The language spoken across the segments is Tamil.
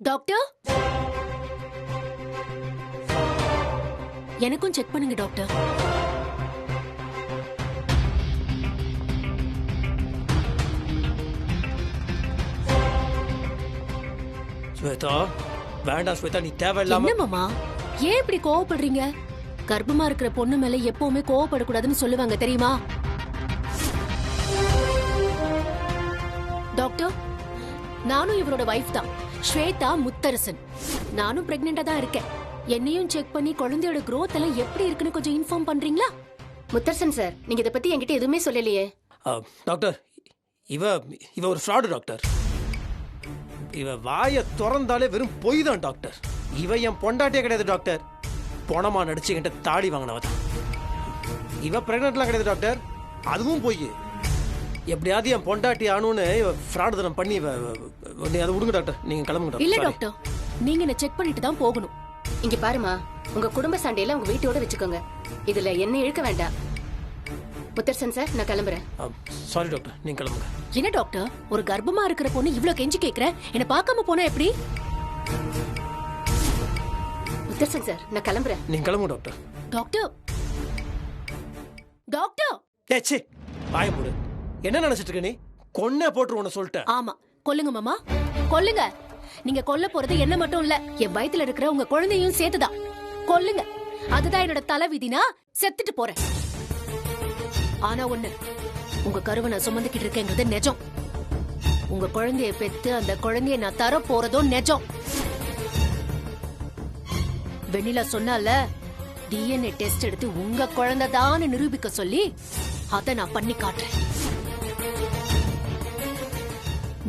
டாக்டர், எனக்கும் செக் பண்ணுங்க டாக்டர். ஸ்வேதா, வேண்டாம் ஸ்வேதா, நீ தேவையில்லாம. என்ன மாமா, ஏன் இப்படி கோவப்படுறீங்க? கர்ப்பமா இருக்கிற பொண்ணு மேல எப்பவுமே கோவப்படக்கூடாதுன்னு சொல்லுவாங்க தெரியுமா? டாக்டர், நானும் இவரோட வைஃப் தான், ஸ்வேதா முத்தரசன். நானும் பிரெக்னெண்டா தான் இருக்கேன். என்னையும் செக் பண்ணி குழந்தையோட growth எல்லாம் எப்படி இருக்குன்னு கொஞ்சம் இன்ஃபார்ம் பண்றீங்களா? முத்தரசன் சார், நீங்க இத பத்தி என்கிட்ட எதுவுமே சொல்லலையே. டாக்டர், இவ இவ ஒரு ஃப்ராடு டாக்டர். இவ வாயை திறந்தாலே வெறும் பொய் தான் டாக்டர். இவ என் பொண்டாட்டியே கிடையாது டாக்டர். பணமா நடிச்சு என்கிட்ட தாடி வாங்கினவ தான். இவ பிரெக்னென்ட்லாம் கிடையாது டாக்டர், அதுவும் பொய். எப்படியாவது என் பொண்டாட்டி ஆனுன்னு ஃப்ராடு தனம் பண்ணி அதை விடுங்க டாக்டர், நீங்க கிளம்புங்க. இல்ல டாக்டர், நீங்க என்ன செக் பண்ணிட்டு தான் போகணும். இங்க பாருமா, உங்க குடும்ப சண்டையில உங்க வீட்டோட வச்சுக்கோங்க. இதுல என்ன இழுக்க வேண்டாம். முத்தரசன் சார், நான் கிளம்புறேன். சாரி டாக்டர், நீங்க கிளம்புங்க. என்ன டாக்டர், ஒரு கர்ப்பமா இருக்கிற பொண்ணு இவ்ளோ கெஞ்சி கேக்குற, என்ன பார்க்காம போனா எப்படி? முத்தரசன் சார், நான் கிளம்புறேன். நீங்க கிளம்புங்க டாக்டர். Doctor, doctor. ஏச்சி, வாய மூடு. என்ன நினைச்சிட்டு இருக்க நீ? கொன்னே போட்டுருவோன்னு சொல்லிட்டேன். ஆமா, கொல்லுங்க மாமா, கொல்லுங்க. நீங்க கொல்ல போறது என்ன மட்டும் இல்ல, என் வயித்துல இருக்கிற உங்க குழந்தையும் சேர்த்துதான். கொல்லுங்க, அதுதான் என்னோட தலை விதினா செத்துட்டு போறேன். ஆனா ஒண்ணு, உங்க கருவை நான் சுமந்துக்கிட்டு இருக்கேங்கிறது நிஜம். உங்க குழந்தைய பெத்து அந்த குழந்தைய நான் தர போறதும் நிஜம். வெண்ணிலா சொன்னால DNA டெஸ்ட் எடுத்து உங்க குழந்தைதான் நிரூபிக்க சொல்லி அதை நான் பண்ணி காட்டுறேன்.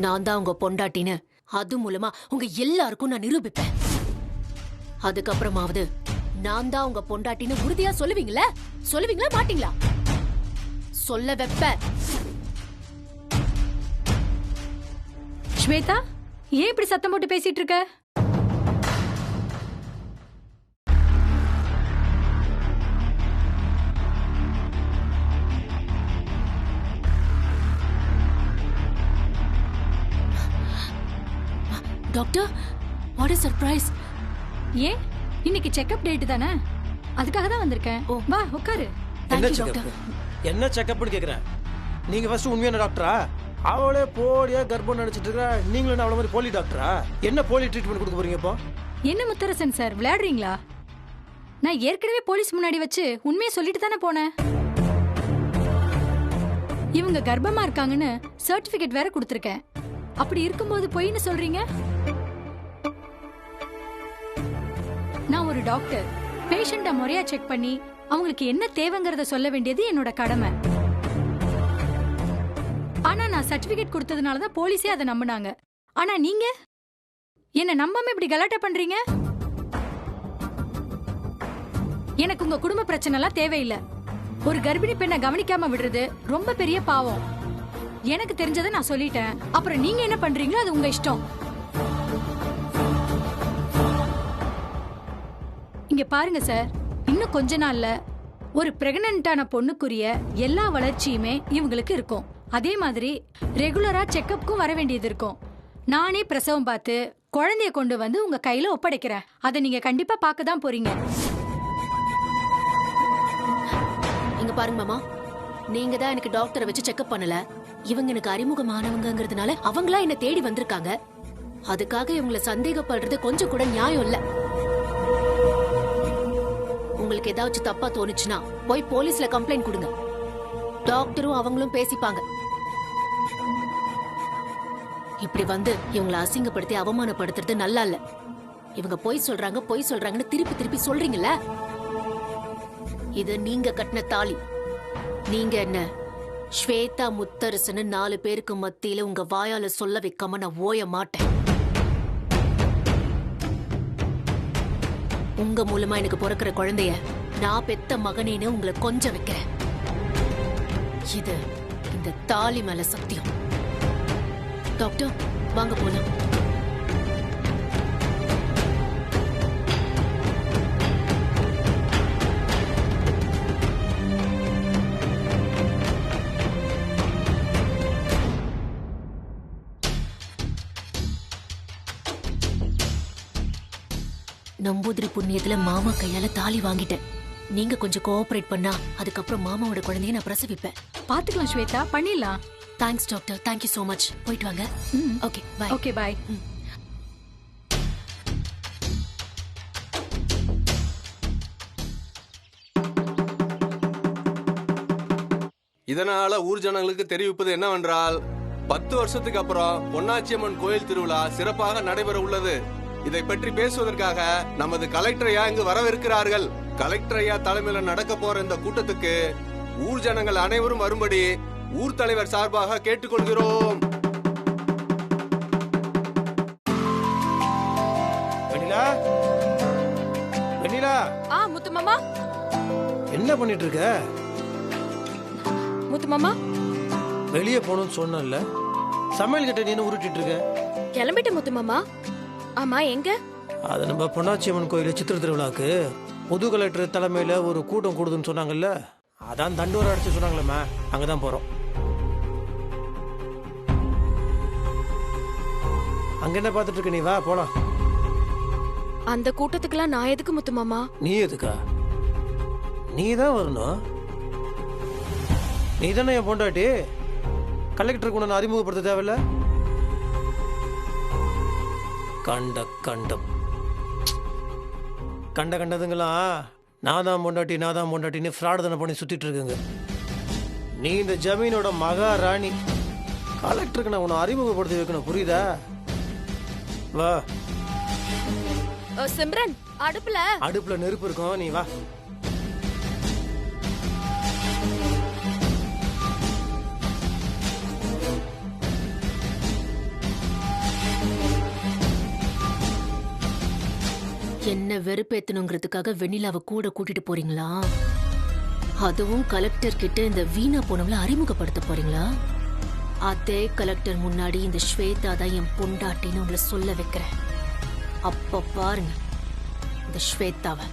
நான் தான் உங்க பொண்டாட்டின்னு அது மூலமா உங்க எல்லாருக்கும் நான் நிரூபிப்பேன். அதுக்கப்புறமாவது நான் தான் உங்க பொண்டாட்டின்னு உறுதியா சொல்லுவீங்களா? சொல்லுவீங்களா மாட்டீங்களா? சொல்ல வெப்ப. ஸ்வேதா, ஏன் இப்படி சத்தம் போட்டு பேசிட்டு இருக்க? Doctor, what is surprise? ஏன் இன்னைக்கு செக்அப் டேட் தானே, அதுக்காக தான் வந்திருக்கேன். வா உட்காரு. என்ன தேங்க்யூ செக்அப்? டாக்டர். என்ன செக்அப்னு கேக்குறேன். நீங்க ஃபர்ஸ்ட் உண்மையான டாக்டரா? அவளே போலியா கர்ப்பம் நினைச்சிட்டு இருக்கா. நீங்களும் அவள மாதிரி போலி டாக்டரா? என்ன போலி ட்ரீட்மெண்ட் கொடுக்க போறீங்க இப்போ? என்ன முத்தரசன் சார், விளையாடுறீங்களா? நான் ஏற்கனவே போலீஸ் முன்னாடி வச்சு உண்மையை சொல்லிட்டு தானே போனேன். இவங்க கர்ப்பமா இருக்காங்கன்னு சர்டிபிகேட் வேற கொடுத்திருக்கேன். அப்படி இருக்கும்போது பொய்ன்னு சொல்றீங்க? நான் ஒரு டாக்டர். பேஷண்ட முறையா செக் பண்ணி அவங்களுக்கு என்ன தேவைங்கறத சொல்ல வேண்டியது என்னோட கடமை. ஆனா நான் சர்டிபிகேட் கொடுத்ததுனால தான் போலீஸே அதை நம்பினாங்க. ஆனா நீங்க என்ன நம்பாம இப்படி கலாட்டா பண்றீங்க? எனக்கு உங்க குடும்ப பிரச்சனை எல்லாம் தேவையில்லை. ஒரு கர்ப்பிணி பெண்ணை கவனிக்காம விடுறது ரொம்ப பெரிய பாவம். எனக்கு தெரிஞ்சதை நான் சொல்லிட்டேன். அப்புறம் நீங்க என்ன பண்றீங்களோ அது உங்க இஷ்டம். இங்க பாருங்க சார், இன்னும் கொஞ்ச நாள்ல ஒரு பிரெக்னன்ட்டான பொண்ணுக்குரிய எல்லா வளர்ச்சியுமே இவங்களுக்கு இருக்கும். அதே மாதிரி ரெகுலரா செக்கப்புக்கும் வர வேண்டியது இருக்கும். நானே பிரசவம் பார்த்து குழந்தைய கொண்டு வந்து உங்க கையில ஒப்படைக்கிறேன். அதை நீங்க கண்டிப்பா பார்க்க தான் போறீங்க. இங்க பாருங்க மாமா, நீங்க தான் எனக்கு டாக்டரை வச்சு செக்அப் பண்ணல. இவங்க எனக்கு அறிமுகமானவங்கிறதுனால அவங்களா என்ன தேடி வந்திருக்காங்க. அதுக்காக இவங்களை சந்தேகப்படுறது கொஞ்சம் கூட நியாயம் இல்ல. உங்களுக்கு ஏதாச்சும் தப்பா தோணுச்சுன்னா போய் போலீஸ்ல கம்ப்ளைண்ட் கொடுங்க. டாக்டரும் அவங்களும் பேசிப்பாங்க. இப்படி வந்து இவங்களை அசிங்கப்படுத்தி அவமானப்படுத்துறது நல்லா இல்ல. இவங்க பொய் சொல்றாங்கன்னு திருப்பி திருப்பி சொல்றீங்கல்ல. இது நீங்க கட்டின தாலி. நீங்க என்ன ஸ்வேதா முத்தரசன்னு 4 பேருக்கு மத்தியில உங்க வாயால சொல்ல வைக்காம நான் ஓய மாட்டேன். உங்க மூலமா எனக்கு பிறக்கிற குழந்தைய நான் பெத்த மகனேன்னு உங்களை கொஞ்சம் வைக்கிறேன். இது இந்த தாலி மேல சத்தியம். டாக்டர், வாங்க போலாம். நம்பூதிரி புண்ணியத்துல மாமா கையால தாலி வாங்கிட்டேன். நீங்க கொஞ்சம் கோஆபரேட் பண்ணா அதுக்கப்புறம் மாமாவோட குழந்தைய நான் பிரசவிப்பேன். பாத்துக்கலாம் ஸ்வேதா, பண்ணிடலாம். Thanks doctor, thank you so much. போயிட்டு வாங்க. Okay bye. Okay bye. இதனால ஊர் ஜனங்களுக்கு தெரிவிப்பது என்னவென்றால் 10 வருஷத்துக்கு அப்புறம் பொன்னாச்சியம்மன் கோயில் திருவிழா சிறப்பாக நடைபெற உள்ளது. இதை பற்றி பேசுவதற்காக நமது கலெக்டர் ஐயா இங்கு வரவிருக்கிறார்கள். கலெக்டர் ஐயா தலைமையில நடக்க போற இந்த கூட்டத்துக்கு ஊர் ஜனங்கள் அனைவரும் வரும்படி ஊர் தலைவர் சார்பாக கேட்டுக்கொள்கிறோம். வெண்ணிலா, வெண்ணிலா, முத்து மாமா. என்ன பண்ணிட்டு இருக்க? முத்து மாமா, வெளியே போகணும்னு சொன்னல, சமையல் கிட்ட நீ உருட்டிட்டு இருக்க. கிளம்பிட்ட முத்து மாமா. ஆமா, எங்க? அது நம்ம பொன்னாச்சியம்மன் கோயில் சித்திர திருவிழாக்கு பொது கலெக்டர் தலைமையில ஒரு கூட்டம் கூடுதுன்னு சொன்னாங்கல்ல, அதான் தண்டோரை அடிச்சு சொன்னாங்களேம்மா, அங்கதான் போறோம். அங்க என்ன பார்த்துட்டு இருக்க? நீ வா போலாம். அந்த கூட்டத்துக்குலாம் நான் எதுக்கு முத்து மாமா? நீ எதுக்கா? நீ தான் வரணும். நீ தானே என் பொண்டாட்டி. கலெக்டருக்கு உன்னை அறிமுகப்படுத்த தேவையில்ல. கண்டதுங்களாம் நான் தான் பொண்டாட்டின்னு ஃப்ராடு தானே பண்ணி சுத்திட்டு இருக்குங்க. நீ இந்த ஜமீனோட மகாராணி. கலெக்டருக்கு நான் உன்னை அறிமுகப்படுத்தி வைக்கணும், புரியுதா? வா. சிம்ரன், அடுப்புல நெருப்பு இருக்கும், நீ வா. என்ன வெறுப்பேத்தணுங்கிறதுக்காக வெண்ணிலாவை கூட கூட்டிட்டு போறீங்களா? அதுவும் கலெக்டர் கிட்ட இந்த வீணா போனவள அறிமுகப்படுத்த போறீங்களா? அதே கலெக்டர் முன்னாடி இந்த ஸ்வேதா தான் என் பொண்டாட்டின்னு உங்களை சொல்ல வைக்கிறேன். அப்ப பாருங்க இந்த ஸ்வேதாவை.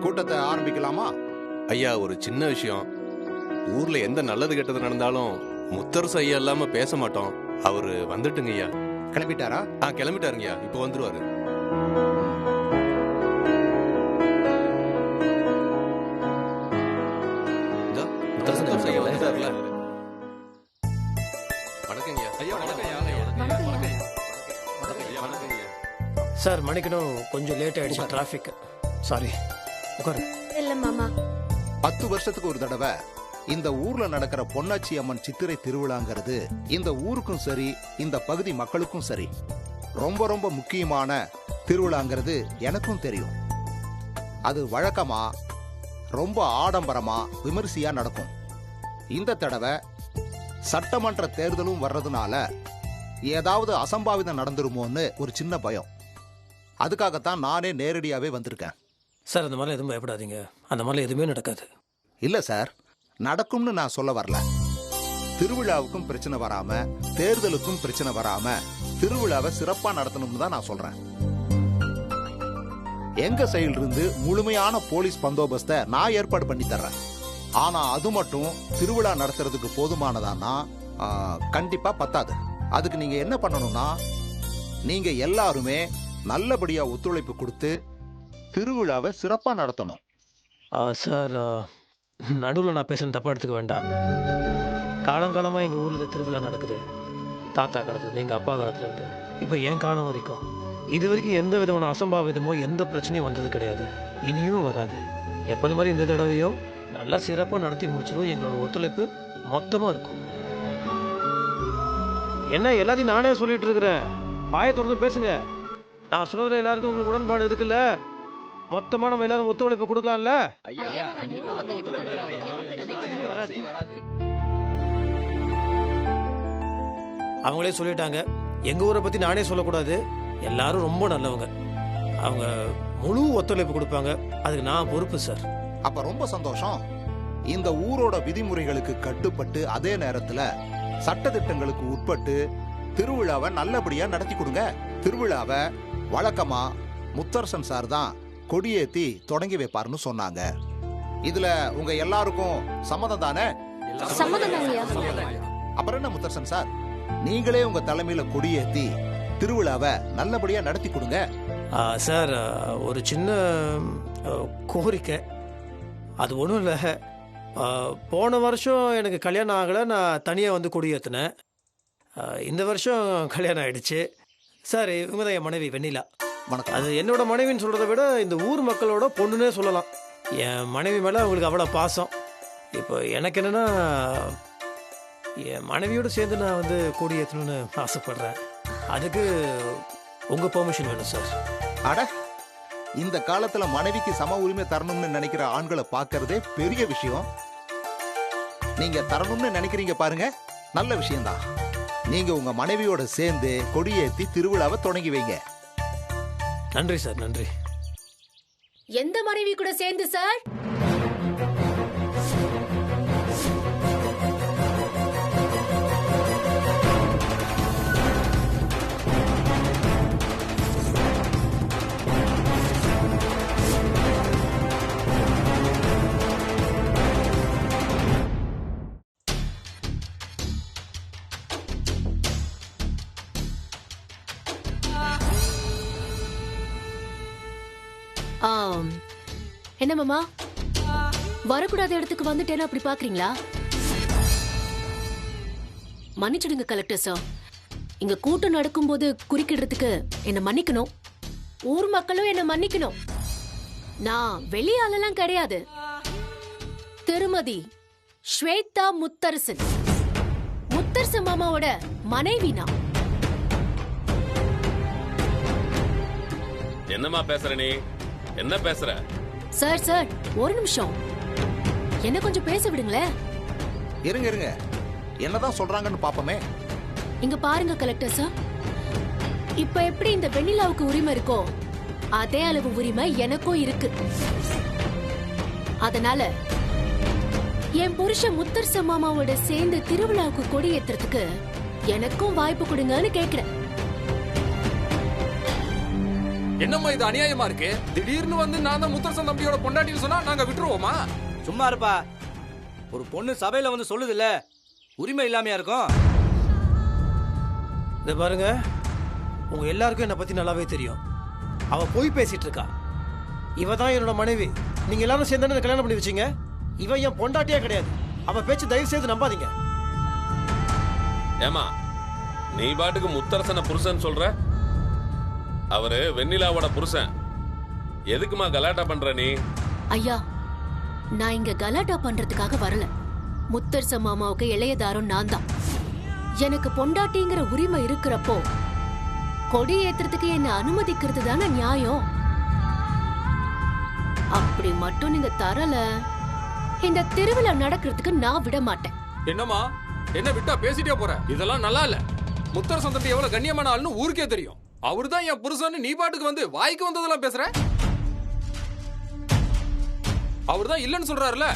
கூட்டத்தை ஆரம்பிக்கலாமா? ஐயா, ஒரு சின்ன விஷயம். ஊர்ல எந்த நல்லது கெட்டது நடந்தாலும் முத்தரசு ஐயா இல்லாம பேச மாட்டோம். அவரு வந்துட்டுங்க ஐயா. கிளம்பிட்டாரா? கிளம்பிட்டாருங்கய்யா, இப்ப வந்துருவாரு. சார், மணிக்கணும், கொஞ்சம் லேட் ஆயிடுச்சு, டிராபிக். சாரி. உட்காரு. இல்ல மாமா. 10 வருஷத்துக்கு ஒரு தடவை இந்த ஊர்ல நடக்கிற பொன்னாச்சி அம்மன் சித்திரை திருவிழாங்கிறது இந்த ஊருக்கும் சரி, இந்த பகுதி மக்களுக்கும் சரி ரொம்ப ரொம்ப முக்கியமான திருவிழாங்கிறது எனக்கும் தெரியும். அது வழக்கமா ரொம்ப ஆடம்பரமா விமரிசையா நடக்கும். இந்த தடவை சட்டமன்ற தேர்தலும் வர்றதுனால ஏதாவது அசம்பாவிதம் நடந்துருமோன்னு ஒரு சின்ன பயம். அதுக்காகத்தான் நானே நேரடியாவே வந்திருக்கேன். சார், அந்த மாதிரிலாம் எதுவும் பயப்படாதீங்க. அந்த மாதிரிலாம் எதுவுமே நடக்காது. இல்ல சார், நடக்கும்னு நான் சொல்ல வரல. திருவிழாவுக்கும் பிரச்சனை வராம, தேர்தலுக்கும் பிரச்சனை வராம திருவிழாவை சிறப்பா நடத்தணும்னு தான் நான் சொல்றேன். எங்க சைடுல இருந்து முழுமையான போலீஸ் பந்தோபஸ்தை நான் ஏற்பாடு பண்ணி தர்றேன். ஆனா அது மட்டும் திருவிழா நடத்துறதுக்கு போதுமானதானா? கண்டிப்பா பத்தாது. அதுக்கு நீங்க என்ன பண்ணணும்னா, நீங்க எல்லாருமே நல்லபடியா ஒத்துழைப்பு கொடுத்து திருவிழாவை சிறப்பா நடத்தணும். சார், நடுவில் நான் பேசுறது தப்பா எடுத்துக்க வேண்டாம். காலங்காலமா எங்க ஊர்ல திருவிழா நடக்குது. தாத்தா காலத்துல, எங்க அப்பா காலத்துல இருந்து இப்ப என் காலம் வரைக்கும் இது வரைக்கும் எந்த விதமான அசம்பாவிதமோ எந்த பிரச்சனையும் வந்தது கிடையாது, இனியும் வராது. எப்போது மாதிரி இந்த தடவையும் நல்லா சிறப்பாக நடத்தி முடிச்சிடும். எங்களோட ஒத்துழைப்பு மொத்தமாக இருக்கும். என்ன எல்லாத்தையும் நானே சொல்லிட்டு இருக்கிறேன், பாய தொடர்ந்து பேசுங்க. நான் சொல்றதுல எல்லாருக்கும் உங்களுக்கு உடன்பாடு இருக்குல்ல? மொத்தமாக நம்ம எல்லாரும் ஒத்துழைப்பு கொடுக்கலாம்ல? அவங்களே சொல்லிட்டாங்க. எங்க ஊரை பத்தி நானே சொல்லக்கூடாது. எல்லாரும் ரொம்ப நல்லவங்க. அவங்க முழு ஒத்துழைப்பு கொடுப்பாங்க. அதுக்கு நான் பொறுப்பு சார். அப்ப ரொம்ப சந்தோஷம். இந்த ஊரோட விதிமுறைகளுக்கு கட்டுப்பட்டு அதே நேரத்துல சட்டதிட்டங்களுக்கு உட்பட்டு திருவிழாவை நல்லபடியா நடத்தி கொடுங்க. திருவிழாவை வழக்கமா முத்தரசன் சார் தான் கொடியேத்தி தொடங்கி வைப்பாருன்னு சொன்னாங்க. இதுல உங்க எல்லாருக்கும் சம்மதம் தானே? அப்புறம் என்ன முத்தரசன் சார், நீங்களே உங்க தலைமையில கொடியேத்தி திருவிழாவை நல்லபடியா நடத்தி கொடுங்க. சார், ஒரு சின்ன கோரிக்கை. அது ஒன்றும் இல்லை. போன வருஷம் எனக்கு கல்யாணம் ஆகலை, நான் தனியாக வந்து கொடியேற்றினேன். இந்த வருஷம் கல்யாணம் ஆயிடுச்சு சார். இவங்க தான் என் மனைவி வெண்ணிலா. வணக்கம். அது என்னோட மனைவின்னு சொல்கிறத விட இந்த ஊர் மக்களோட பொண்ணுன்னே சொல்லலாம். என் மனைவி மேலே அவங்களுக்கு அவ்வளோ பாசம். இப்போ எனக்கு என்னென்னா, என் மனைவியோடு சேர்ந்து நான் வந்து கொடியேற்றணும்னு ஆசைப்பட்றேன். அதுக்கு உங்கள் பெர்மிஷன் வேணும் சார். அட, இந்த காலத்துல மனைவிக்கு சம உரிமை தரணும்னு நினைக்கிற ஆண்களை பார்க்கறதே பெரிய விஷயம். நீங்க தரணும்னு நினைக்கிறீங்க பாருங்க, நல்ல விஷயம்தான். நீங்க உங்க மனைவியோட சேர்ந்து கொடியேத்தி திருவிழாவை தொடங்கி வைங்க. நன்றி சார், நன்றி. எந்த மனைவி கூட சேர்ந்து சார்? என்ன மாமா, வரக்கூடாத இடத்துக்கு வந்துட்டேன்னு அப்படி பாக்குறீங்களா? மன்னிச்சிடுங்க கலெக்டர் சார். இங்க கூட்டம் நடக்கும்போது குறுக்கிடுறதுக்கு என்ன மன்னிக்கணும். ஊர் மக்களும் என்ன மன்னிக்கணும். நான் வெளியாளெல்லாம் கிடையாது. திருமதி ஸ்வேதா முத்தரசன், முத்தரசன் மாமாவோட மனைவி நான். என்னமா பேசுற நீ? என்ன பேசுற? சார் சார், ஒரு நிமிஷம் என்ன கொஞ்சம் பேச விடுங்களேன். இருங்க இருங்க, என்னதான் சொல்றாங்கன்னு பாப்போமே. இங்க பாருங்க கலெக்டர் சார், இப்ப எப்படி இந்த வெண்ணிலாவுக்கு உரிமை இருக்கோ அதே அளவு உரிமை எனக்கும் இருக்கு. அதனால என் புருஷன் முத்தரசன் மாமாவோட சேர்ந்து திருவிழாவுக்கு கொடி ஏத்துறதுக்கு எனக்கும் வாய்ப்பு கொடுங்கன்னு கேக்குறேன். என்னம்மா இது அநியாயமா இருக்கு? திடீர்னு வந்து நான் தான் முத்தரசன் தம்பியோட பொண்டாட்டின்னு சொன்னா நாங்க விட்டுருவோமா? சும்மா இருப்பா. ஒரு பொண்ணு சபையில வந்து சொல்லுது இல்ல, உரிமை இல்லாமையா இருக்கும்? இதை பாருங்க, உங்க எல்லாருக்கும் என்னை பத்தி நல்லாவே தெரியும். அவ போய் பேசிட்டு இருக்கா. இவ தான் என்னோட மனைவி. நீங்க எல்லாரும் சேர்ந்து கல்யாணம் பண்ணி வச்சீங்க. இவ என் பொண்டாட்டியா கிடையாது. அவ பேச்சு தயவு செய்து நம்பாதீங்க. ஏமா, நீ பாட்டுக்கு முத்தரசன புருஷன் சொல்ற? அவரு வெண்ணிலாவோட புருஷன். எதுக்குமா கலாட்டா பண்ற நீ? ஐயா, நான் இங்க கலாட்டா பண்றதுக்காக வரல. முத்தரசன் மாமாவுக்கு இளையதாரம் நான் தான். எனக்கு பொண்டாட்டிங்கிற உரிமை இருக்கிறப்போ கொடி ஏத்துறதுக்கு என்ன அனுமதிக்கிறது தானே நியாயம். அப்படி மட்டும் நீங்க தரல, இந்த திருவிழா நடக்கிறதுக்கு நான் விட மாட்டேன். என்னம்மா, என்ன விட்டா பேசிட்டே போற? இதெல்லாம் நல்லா இல்ல. முத்தரசன் தம்பி எவ்வளவு கண்ணியமான ஆளுன்னு ஊருக்கே தெரியும். அவர்தான் என் புருஷன். நீ பாட்டுக்கு வந்து வாய்க்கு வந்ததெல்லாம் பேசுற. அவர்தான் இல்லன்னு சொல்றாருல,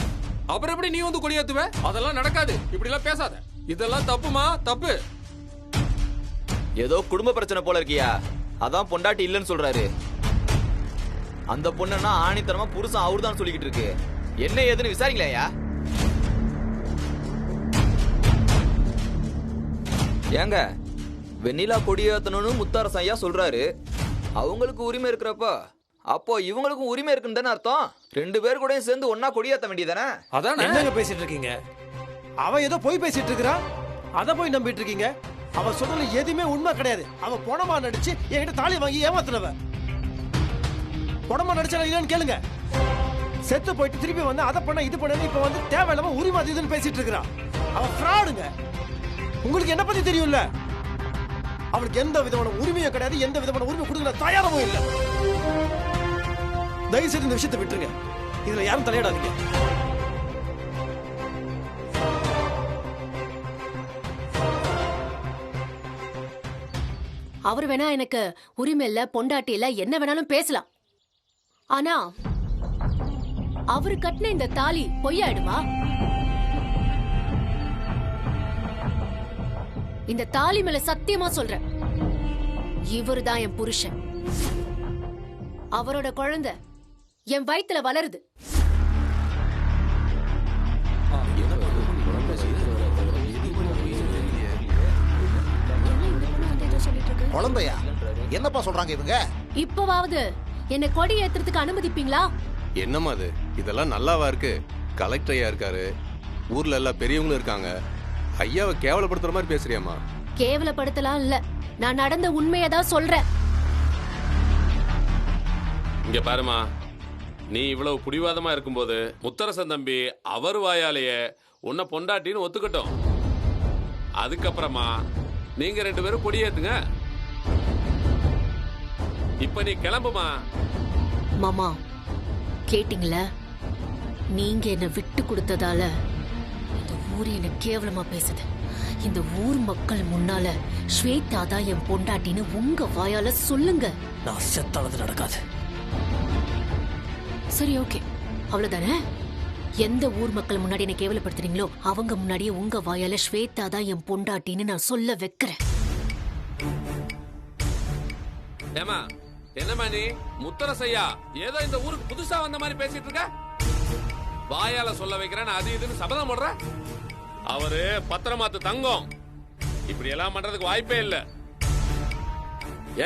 அப்புறம் எப்படி நீ வந்து கொடியேத்துவ? அதெல்லாம் நடக்காது. இப்படி எல்லாம் பேசாத. இதெல்லாம் தப்புமா, தப்பு. ஏதோ குடும்ப பிரச்சனை போல இருக்கியா? அதான் பொண்டாட்டி இல்லன்னு சொல்றாரு. அந்த பொண்ணுன்னா ஆணித்தனமா புருஷன் அவர்தான் சொல்லிக்கிட்டு இருக்கு. என்ன ஏதுன்னு விசாரிக்கலையா? ஏங்க, வெண்ணிலா கொடியேத்தணும்னு முத்தரசன் ஐயா சொல்றாரு. அவங்களுக்கு உரிமை இருக்கிறப்ப அப்போ இவங்களுக்கும் உரிமை இருக்குன்னு தானே அர்த்தம். ரெண்டு பேர் கூட சேர்ந்து ஒன்னா கொடியேத்த வேண்டியதானே? அதான் என்னங்க பேசிட்டு இருக்கீங்க? அவ ஏதோ போய் பேசிட்டு இருக்கா, அத போய் நம்பிட்டு இருக்கீங்க. அவ சொல்றதுல எதுவுமே உண்மை கிடையாது. அவ பொணமா நடிச்சு என்கிட்ட தாலி வாங்கி ஏமாத்துனவ. பொணமா நடிச்சா இல்லன்னு கேளுங்க. செத்து போயிட்டு திருப்பி வந்து அதை பண்ண இது பண்ண இப்ப வந்து தேவையில்லாம உரிமை இதுன்னு பேசிட்டு இருக்கா. அவ ஃப்ராடுங்க. உங்களுக்கு என்ன பத்தி தெரியும்ல? அவளுக்கு எந்த விதமான உரிமையும் கிடையாது. எந்த விதமான உரிமை கொடுக்க தயாரமும் இல்லை. தயவு செய்து இந்த விஷயத்தை விட்டுருங்க. இதுல யாரும் தலையிடாதீங்க. அவர் வேணா எனக்கு உரிமை இல்ல, பொண்டாட்டி இல்ல, என்ன வேணாலும் பேசலாம். ஆனா அவரு கட்டின இந்த தாலி பொய்யாயிடுமா? இந்த தாலி மேல சத்தியமா சொல்றேன், இவருதான் என் புருஷன். அவரோட குழந்தை என் வயித்துல வளருது. குழந்தையா? என்னப்பா சொல்றாங்க இவங்க? இப்பவாவது என்ன கொடி ஏத்துறதுக்கு அனுமதிப்பீங்களா? என்னம்மா அது? இதெல்லாம் நல்லாவா இருக்கு? கலெக்டர் ஐயா இருக்காரு, ஊர்ல எல்லாம் பெரியவங்களும் இருக்காங்க. ஐயாவை கேவலப்படுத்துற மாதிரி பேசுறியாமா? கேவலப்படுத்தலாம் இல்ல, நான் நடந்த உண்மையதான் சொல்றேன். இங்க பாருமா, நீ இவ்வளவு புடிவாதமா இருக்கும்போது முத்தரசன் தம்பி அவர் வாயாலேயே உன்னை பொண்டாட்டின்னு ஒத்துக்கட்டும். அதுக்கப்புறமா நீங்க 2 பேரும் கொடியேத்துங்க. இப்ப நீ கிளம்புமா. மாமா கேட்டீங்களா? நீங்க என்ன விட்டு கொடுத்ததால இந்த ஊர் என்ன கேவலமா பேசுது. இந்த ஊர் மக்கள் முன்னால ஸ்வேதா தான் என் பொண்டாட்டின்னு உங்க வாயால சொல்லுங்க. நான் செத்தானது நடக்காது. சரி, ஓகே, அவ்வளவுதானே? எந்த ஊர் மக்கள் முன்னாடி என்ன கேவலப்படுத்துறீங்களோ அவங்க முன்னாடியே உங்க வாயால ஸ்வேதா தான் என் பொண்டாட்டின்னு நான் சொல்ல வைக்கிறேன். ஏமா, என்னமா நீ முத்தரசையா ஏதோ இந்த ஊருக்கு புதுசா வந்த மாதிரி பேசிட்டு இருக்க? வாயால சொல்ல வைக்கிறேன் அது இதுன்னு சபதம் போடுற. அவரு பத்திரமாத்து தங்கம், இப்படி எல்லாம் பண்றதுக்கு வாய்ப்பே இல்ல.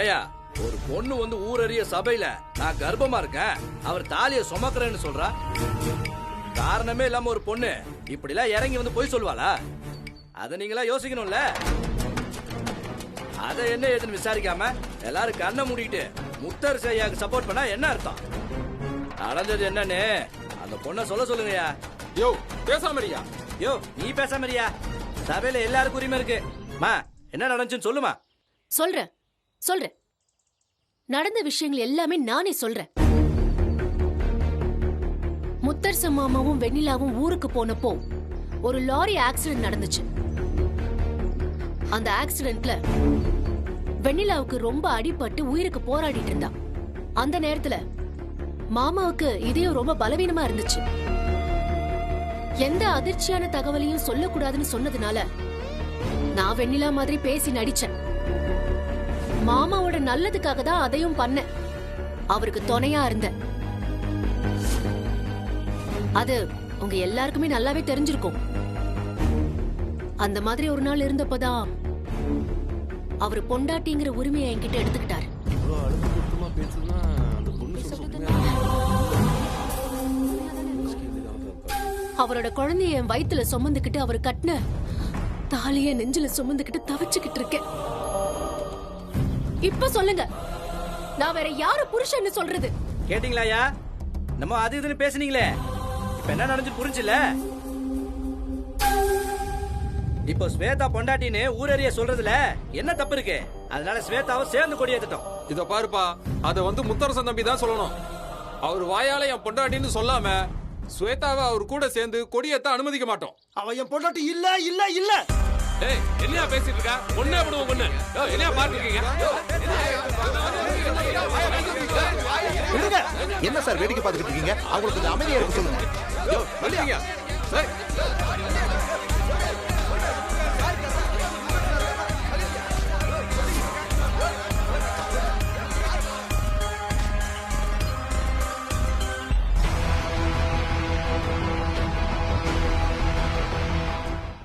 ஏயா, ஒரு பொண்ணு வந்து ஊரறிய சபையில நான் கர்ப்பமா இருக்கேன், அவர் தாலிய சுமக்கிறேன்னு சொல்றா. காரணமே இல்லாம ஒரு பொண்ணு இப்படி எல்லாம் இறங்கி வந்து போய் சொல்லுவாளா? அத நீங்களா யோசிக்கணும்ல. அத என்ன ஏதுன்னு விசாரிக்காம எல்லாரும் கண்ணை மூடிட்டு முத்தரசு ஐயாக்கு சப்போர்ட் பண்ணா என்ன அர்த்தம்? நடந்தது என்னன்னு அந்த பொண்ணை சொல்ல சொல்லுங்கயா. யோ பேசாமரியா? யோ நீ பேசாமரியா? சபையில எல்லாருக்கும் உரிமை இருக்கு. மா என்ன நடந்துச்சுன்னு சொல்லுமா. சொல்றேன் சொல்றேன், நடந்த விஷயங்கள் எல்லாமே நானே சொல்றேன். முத்தரசு மாமாவும் வெண்ணிலாவும் ஊருக்கு போனப்போ ஒரு லாரி ஆக்சிடென்ட் நடந்துச்சு. அந்த ஆக்சிடென்ட்ல வெண்ணிலாவுக்கு ரொம்ப அடிபட்டு உயிருக்கு போராடிட்டு இருந்தா. அந்த நேரத்துல மாமாவுக்கு இதயம் ரொம்ப பலவீனமா இருந்துச்சு. எந்த அதிர்ச்சியான தகவலையும் சொல்லக்கூடாதுன்னு சொன்னதுனால நான் வெண்ணிலா மாதிரி பேசி நடிச்சேன். மாமாவோட நல்லதுக்காக தான் அதையும் பண்ணேன். அவருக்கு துணையா இருந்தேன். அது உங்க எல்லாருக்குமே நல்லாவே தெரிஞ்சிருக்கும். அந்த மாதிரி ஒரு நாள் இருந்தப்பதான் அவரு பொண்டாட்டிங்கிற உரிமையை என்கிட்ட எடுத்துக்கிட்டாரு. அவரோட குழந்தைய என் வயித்துல சுமந்துக்கிட்டு அவர் கட்டின தாலிய நெஞ்சில சுமந்துக்கிட்டு தவிச்சுக்கிட்டு இருக்கேன். இப்ப சொல்லுங்க, நான் வேற யார புருஷன்னு சொல்றது? கேட்டீங்களாயா? நம்ம அது இதுன்னு பேசுனீங்களே, இப்ப என்ன நடந்து புரிஞ்சுல? இப்போ ஸ்வேதா பொண்டாட்டின்னு ஊரறிய சொல்றதுல என்ன தப்பு இருக்கு? அதனால ஸ்வேதாவை சேர்ந்து கொடியேத்துட்டோம். இத பாருப்பா, அத வந்து முத்தரசன் தம்பி தான் சொல்லணும். அவர் வாயால என் பொண்டாட்டின்னு சொல்லாம ஸ்வேதாவை அவர் கூட சேர்ந்து கொடியேத்த அனுமதிக்க மாட்டோம். அவ என் பொண்டாட்டி இல்ல இல்ல இல்ல. ஏய், என்னையா பேசிட்டு இருக்க? பொண்ணே பண்ணுவோம் பொண்ணு. என்னையா பாத்துக்கீங்க? என்ன சார் வேடிக்கை பார்த்துக்கிட்டு இருக்கீங்க? அவங்களுக்கு கொஞ்சம் அமைதியா இருக்க சொல்லுங்க. யோ, வந்துட்டீங்க.